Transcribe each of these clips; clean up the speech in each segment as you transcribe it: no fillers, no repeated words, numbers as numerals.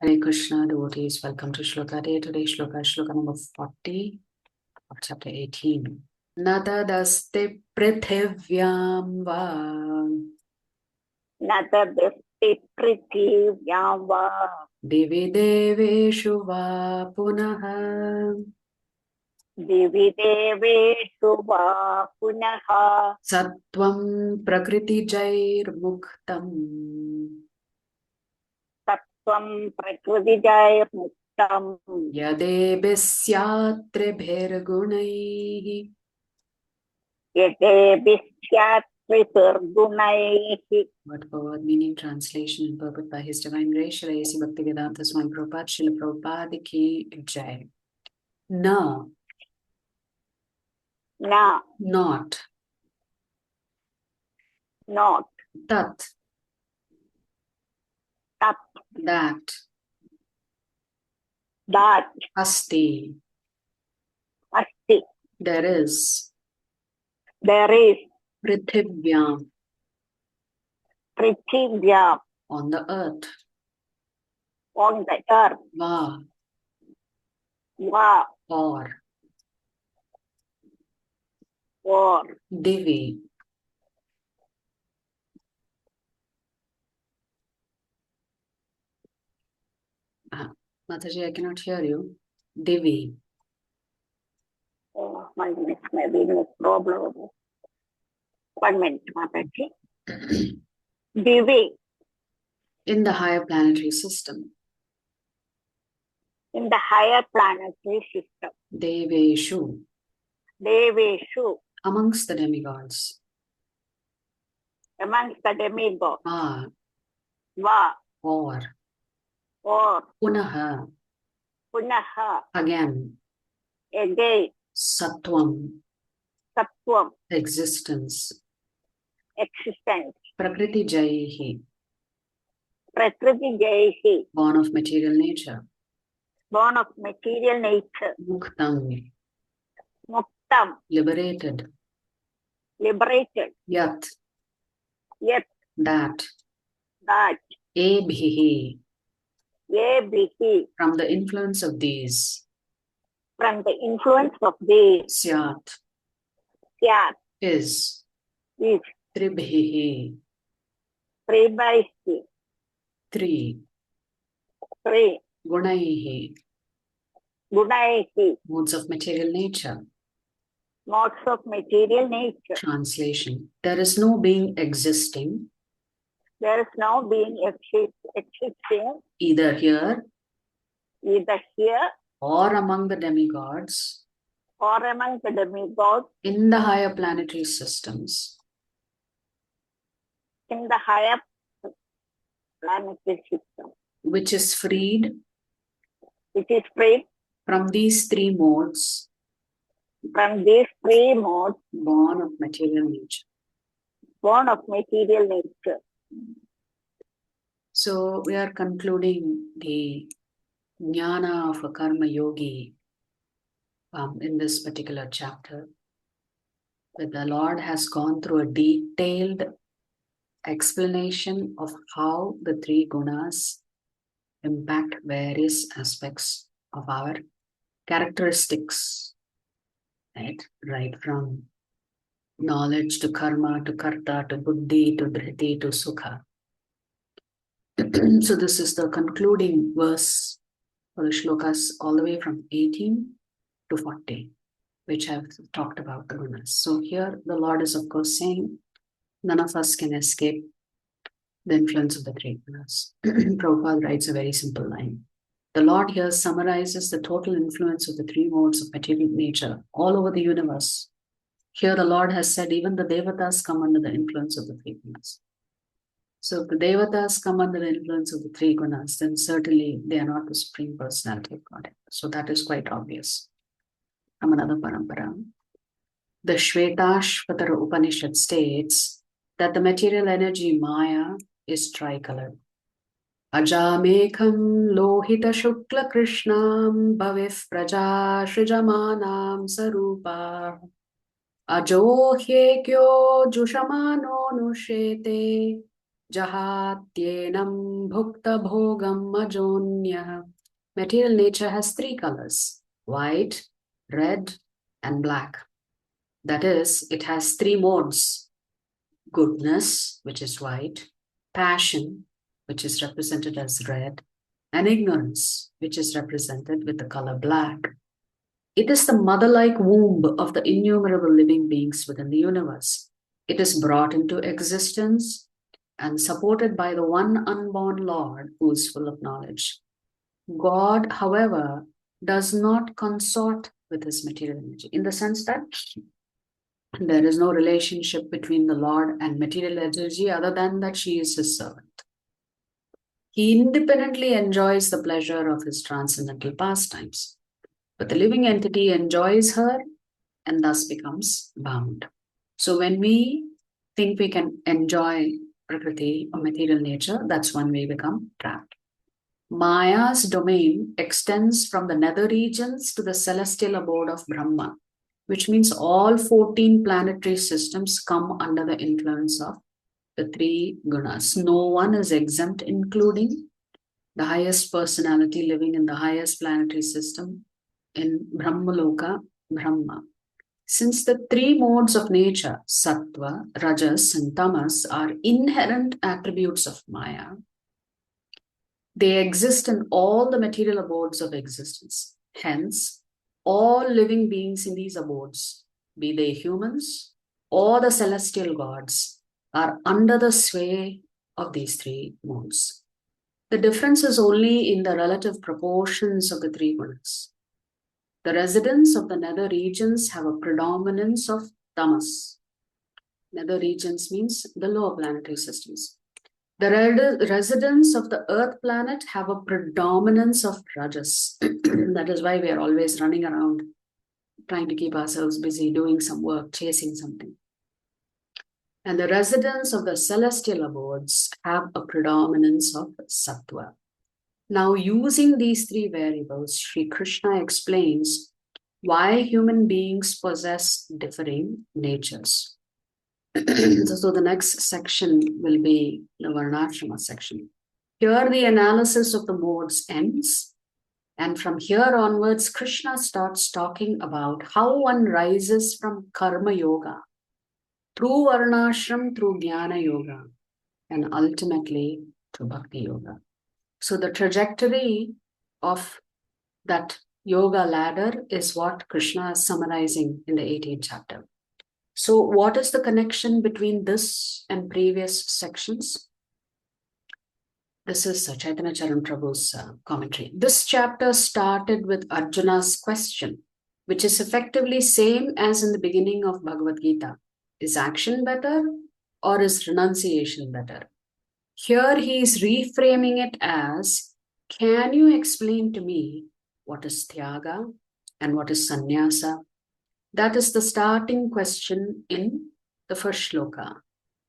Hare Krishna, devotees, welcome to Shloka Day. Today's Shloka number 40 of chapter 18. Natadaste prithivyam va Natadasti prithivyam va divi deveshu va punaha divi deveshu va punaha sattvam prakriti jair muktam sattvam prakrtijaya muktam yadebhyatribhir gunaihi. yadebhisyat visurgunaihi. Word for word meaning, translation and purport by His Divine Grace Srila A.C. Bhaktivedanta Swami Prabhupada Srila Prabhupada ki Jai. Na, Na, not, not, tat, tat, that, that, asti, asti, there is, there is, prithivyam, prithivya, on the earth, on the earth, va, va, or, or, divi, Mataji, I cannot hear you, divi, oh, my goodness, maybe no problem. 1 minute, Mataji. Divi, in the higher planetary system, in the higher planetary system. deveshu, Deveshu, amongst the demigods, amongst the demigods. Va, or, punaha, punaha, again, again, sattvam, sattvam, existence, existence. prakriti jaihi, Prakrtijaihi, born of material nature, born of material nature. muktam, Muktam, liberated, liberated. yat, Yet, that, that, ebhihi, yebhihi, from the influence of these, from the influence of these, syat, syat, is, is, tribhihi, tribhaihi, three, three, gunaihi, gunaihi, modes of material nature. modes of material nature. Translation: there is no being existing There is no being existing either here either here or among the demigods or among the demigods in the higher planetary systems, in the higher planetary system, which is freed which is free from these three modes from these three modes born of material nature. born of material nature. So we are concluding the jnana of a karma yogi in this particular chapter, where the Lord has gone through a detailed explanation of how the three gunas impact various aspects of our characteristics, right from knowledge to karma to karta to buddhi to dhriti to sukha. So this is the concluding verse for the shlokas all the way from 18 to 40, which have talked about the gunas. So here the Lord is of course saying none of us can escape the influence of the three gunas. Prabhupada writes a very simple line. The Lord here summarizes the total influence of the three modes of material nature all over the universe. Here the Lord has said even the devatas come under the influence of the three gunas. So if the devatas come under the influence of the three gunas, then certainly they are not the Supreme Personality of Godhead. So that is quite obvious. From another parampara. The Shvetashvatara Upanishad states that the material energy Maya is tricolored. Ajamekam lohita shukla krishnam bhavif praja shrijamanam sarupa ajo hyekyo jushamano nushete Jahatyenam bhukta bhogam majonyah. Material nature has three colors: white, red, and black. That is, it has three modes: goodness, which is white, passion, which is represented as red, and ignorance, which is represented with the color black. It is the mother-like womb of the innumerable living beings within the universe. It is brought into existence and supported by the one unborn Lord who is full of knowledge. God, however, does not consort with his material energy, in the sense that there is no relationship between the Lord and material energy other than that she is his servant. He independently enjoys the pleasure of his transcendental pastimes, but the living entity enjoys her and thus becomes bound. So when we think we can enjoy Prakriti or material nature, that's when we become trapped. Maya's domain extends from the nether regions to the celestial abode of Brahma, which means all 14 planetary systems come under the influence of the three gunas. No one is exempt, including the highest personality living in the highest planetary system in Brahmaloka, Brahma. Since the three modes of nature, sattva, rajas, and tamas, are inherent attributes of Maya, they exist in all the material abodes of existence. Hence, all living beings in these abodes, be they humans or the celestial gods, are under the sway of these three modes. The difference is only in the relative proportions of the three gunas. The residents of the nether regions have a predominance of tamas. Nether regions means the lower planetary systems. The residents of the Earth planet have a predominance of rajas. That is why we are always running around, trying to keep ourselves busy, doing some work, chasing something. And the residents of the celestial abodes have a predominance of sattva. Now, using these three variables, Sri Krishna explains why human beings possess differing natures. So the next section will be the Varnashrama section. Here the analysis of the modes ends, and from here onwards, Krishna starts talking about how one rises from Karma Yoga, through Varnashram, through Jnana Yoga, and ultimately to Bhakti Yoga. So the trajectory of that yoga ladder is what Krishna is summarizing in the 18th chapter. So what is the connection between this and previous sections? This is Chaitanya Charan Prabhu's commentary. This chapter started with Arjuna's question, which is effectively same as in the beginning of Bhagavad Gita. Is action better or is renunciation better? Here he is reframing it as, can you explain to me what is Tyaga and what is Sannyasa? That is the starting question in the first shloka.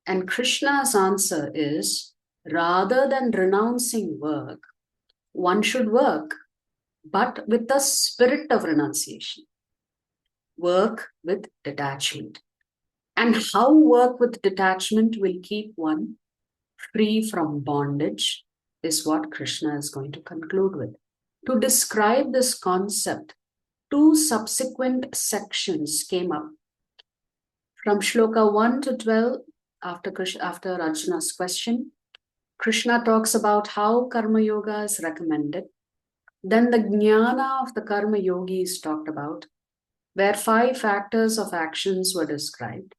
And Krishna's answer is, rather than renouncing work, one should work, but with the spirit of renunciation. Work with detachment. And how work with detachment will keep one free from bondage is what Krishna is going to conclude with. To describe this concept, two subsequent sections came up. From shloka 1 to 12, after Arjuna's question, Krishna talks about how Karma Yoga is recommended. Then the Jnana of the Karma Yogi is talked about, where 5 factors of actions were described.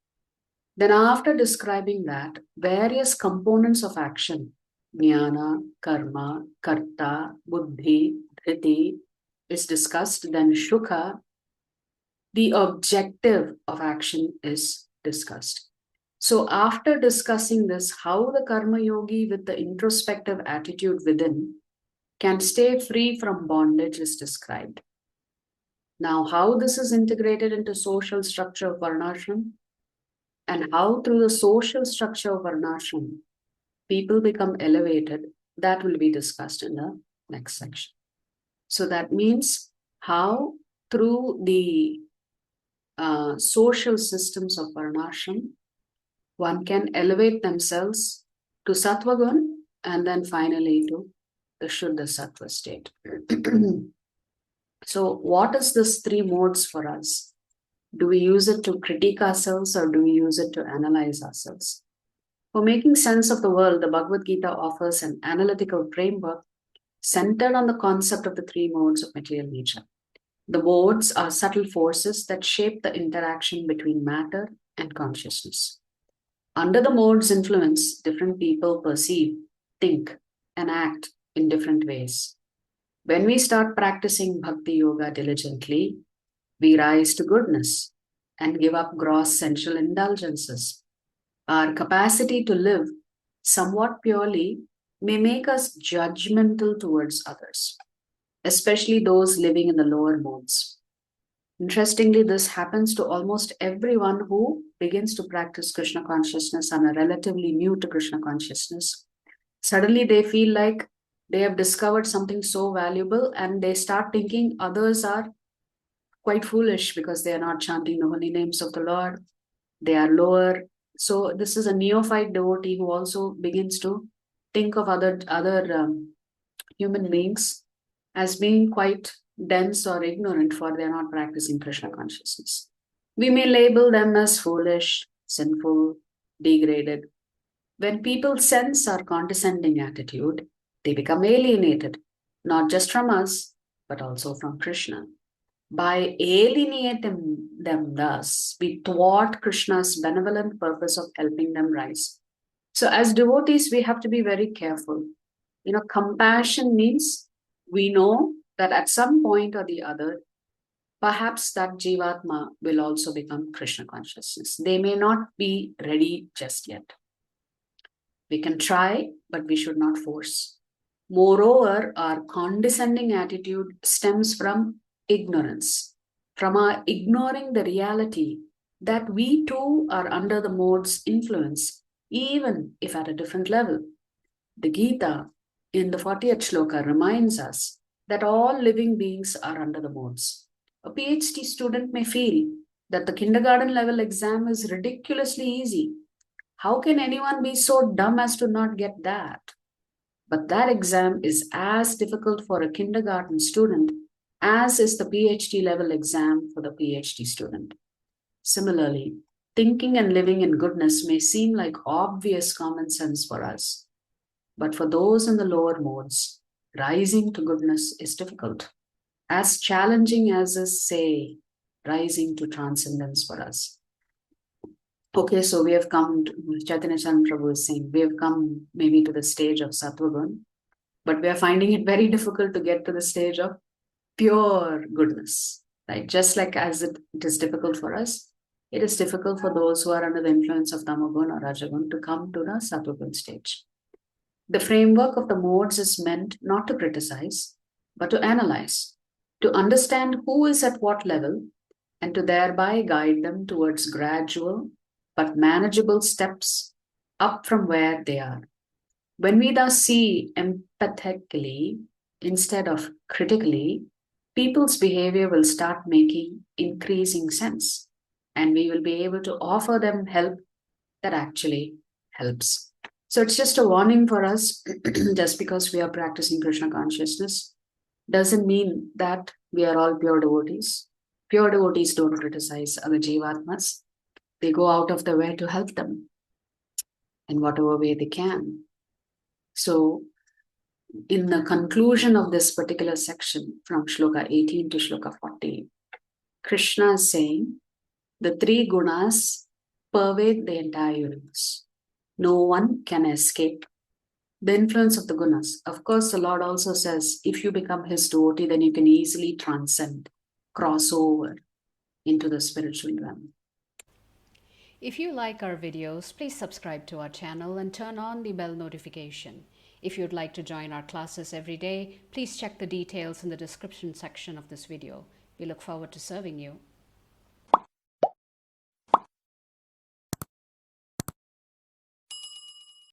Then after describing that, various components of action, Jnana, Karma, Karta, Buddhi, Dhriti, is discussed. Then Shukha, the objective of action, is discussed. So after discussing this, how the Karma Yogi with the introspective attitude within can stay free from bondage is described. Now, how this is integrated into social structure of Varnashram, and how through the social structure of Varnashram, people become elevated, that will be discussed in the next section. So that means how through the social systems of Varnashram, one can elevate themselves to Sattva Gun, and then finally to the Shuddha Sattva state. So what is this three modes for us? Do we use it to critique ourselves or do we use it to analyze ourselves? For making sense of the world, the Bhagavad Gita offers an analytical framework centered on the concept of the three modes of material nature. The modes are subtle forces that shape the interaction between matter and consciousness. Under the modes' influence, different people perceive, think, and act in different ways. When we start practicing Bhakti Yoga diligently, we rise to goodness and give up gross sensual indulgences. Our capacity to live somewhat purely may make us judgmental towards others, especially those living in the lower modes. Interestingly, this happens to almost everyone who begins to practice Krishna consciousness and are relatively new to Krishna consciousness. Suddenly they feel like they have discovered something so valuable and they start thinking others are quite foolish because they are not chanting the holy names of the Lord. They are lower. So this is a neophyte devotee who also begins to think of other human beings as being quite dense or ignorant, for they are not practicing Krishna consciousness. We may label them as foolish, sinful, degraded. When people sense our condescending attitude, they become alienated, not just from us, but also from Krishna. By alienating them thus, we thwart Krishna's benevolent purpose of helping them rise. So as devotees, we have to be very careful. Compassion means we know that at some point or the other, perhaps that Jivatma will also become Krishna consciousness. They may not be ready just yet. We can try, but we should not force. Moreover, our condescending attitude stems from ignorance, from our ignoring the reality that we too are under the mode's influence, even if at a different level. The Gita in the 40th Sloka reminds us that all living beings are under the modes. A PhD student may feel that the kindergarten level exam is ridiculously easy. How can anyone be so dumb as to not get that? But that exam is as difficult for a kindergarten student as is the PhD level exam for the PhD student. Similarly, thinking and living in goodness may seem like obvious common sense for us. But for those in the lower modes, rising to goodness is difficult. As challenging as is, say, rising to transcendence for us. Okay, so we have come, Chaitanya Chandra Prabhu is saying, we have come maybe to the stage of Sattva Gun, but we are finding it very difficult to get to the stage of pure goodness, right? Just like as it is difficult for us, it is difficult for those who are under the influence of Tamagun or Rajagun to come to the Sattva Gun stage. The framework of the modes is meant not to criticize, but to analyze, to understand who is at what level, and to thereby guide them towards gradual but manageable steps up from where they are. When we thus see empathetically instead of critically, people's behavior will start making increasing sense, and we will be able to offer them help that actually helps. So it's just a warning for us. Just because we are practicing Krishna consciousness doesn't mean that we are all pure devotees. Pure devotees don't criticize other Jivatmas. They go out of their way to help them in whatever way they can. So in the conclusion of this particular section from Shloka 18 to Shloka 40, Krishna is saying the three gunas pervade the entire universe. No one can escape the influence of the gunas. Of course, the Lord also says, if you become his devotee, then you can easily transcend, cross over into the spiritual realm. If you like our videos, please subscribe to our channel and turn on the bell notification. If you'd like to join our classes every day, please check the details in the description section of this video. We look forward to serving you.